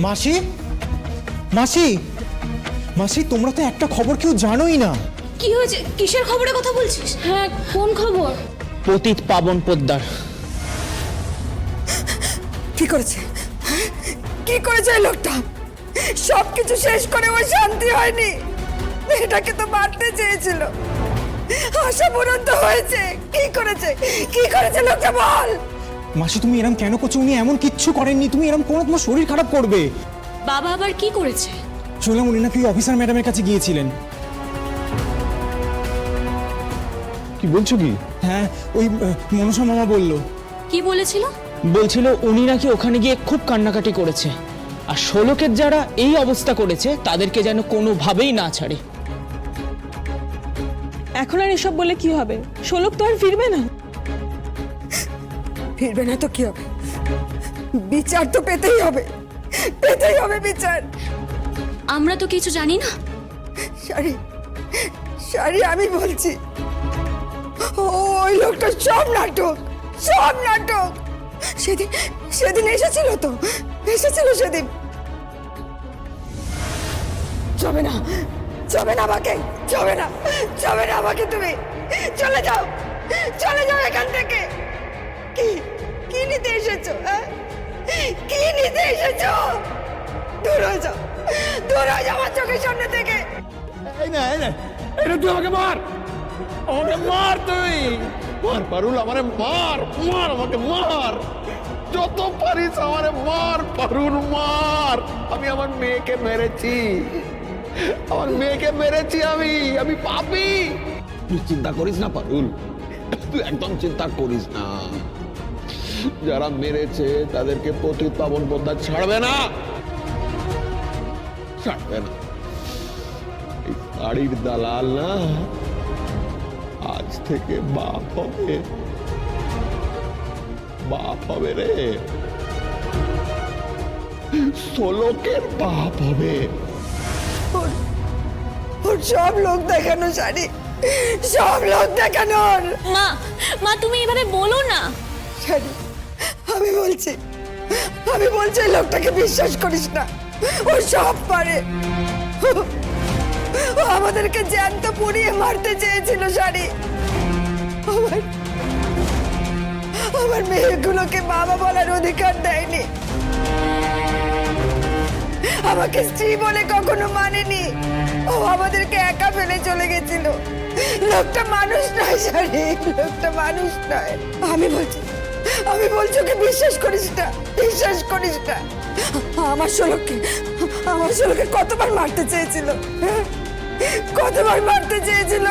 মাসি, মাসি, মাসি, তোমরা তো একটা খবর কেউ জানোই না। কি হয়েছে? কিসের খবরের কথা বলছিস? হ্যাঁ, কোন খবর? পতিত পাবন পোদ্দার। কি করেছে? কি করেছে এই লোকটা? সবকিছু শেষ করে ও শান্তি হয়নি। এটাকে তো মারতে চেয়েছিল, আশা পূরণ তো হয়েছে। কি করেছে? কি করেছে লোকটা বল। মাসি, তুমি এরম কেন করছো? উনি এমন কিচ্ছু করেননি। তুমি এরম কোনো, তোমার শরীর খারাপ করবে। বাবা আবার কি করেছে? শুনলাম উনি নাকি অফিসার ম্যাডামের কাছে গিয়েছিলেন। কি বলছো কি? হ্যাঁ, ওই মনসা মামা বললো। কি বলেছিল? বলছিল উনি নাকি ওখানে গিয়ে খুব কান্নাকাটি করেছে, আর শোলকের যারা এই অবস্থা করেছে তাদেরকে যেন কোনোভাবেই না ছাড়ে। এখন আর এসব বলে কি হবে? শোলক তো আর ফিরবে না। ফিরবে না তো কি হবে? বিচার তো পেতেই হবে, পেতেই হবে বিচার। আমরা তো কিছু জানি না। শাড়ি, শাড়ি, আমি বলছি ওই লোকটা সব নাটক, সব নাটক। সেদিন সেদিন এসেছিল তো, এসেছিল সেদিন। যাবে না, যাবে না আমাকে, যাবে না, যাবে না আমাকে। তুমি চলে যাও, চলে যাও এখান থেকে। কি কি নিতে এসেছো? কি নিতে এসেছো? দূর হয়ে যাও, দূর হয়ে যাও আমার চোখের সামনে থেকে। এই না, এই না, এটা তুই আমাকে মার, আমাকে মার, তুই মার পারুল, আমারে মার, মার আমাকে মার, যত পারিস আমারে মার পারুল, মার। আমি আমার মেয়েকে মেরেছি, আমার মেয়েকে মেরেছি, আমি পাপী। তুই চিন্তা করিস না পারুল, তুই একদম চিন্তা করিস না। যারা মেরেছে তাদেরকে পতিত পাবন পোদ্দার ছাড়বে না, ছাড়বে না। এই গাড়ির দালাল না আজ থেকে বাপ হবে, বাপ হবে রে, শোলকের বাপ হবে। ওর সব লোক দেখানো শাড়ি, সব লোক দেখানোর। মা, মা তুমি এভাবে বলো না। শাড়ি, আমি বলছি, আমি বলছি এই লোকটাকে বিশ্বাস করিস না। ও সব পারে। ও আমাদেরকে জ্যান্ত পুড়িয়ে মারতে চেয়েছিল শাড়ি। আমার আমার মেয়েগুলোকে বাবা বলার অধিকার দেয়নি, আমাকে স্ত্রী বলে কখনো মানেনি। ও আমাদেরকে একা ফেলে চলে গেছিল। লোকটা মানুষ নয় শাড়ি, লোকটা মানুষ নয়। আমি বলছি ওকে বিশ্বাস করিস না, বিশ্বাস করিস না। আমার শোলককে কতবার মারতে চেয়েছিল, কতবার মারতে চেয়েছিল।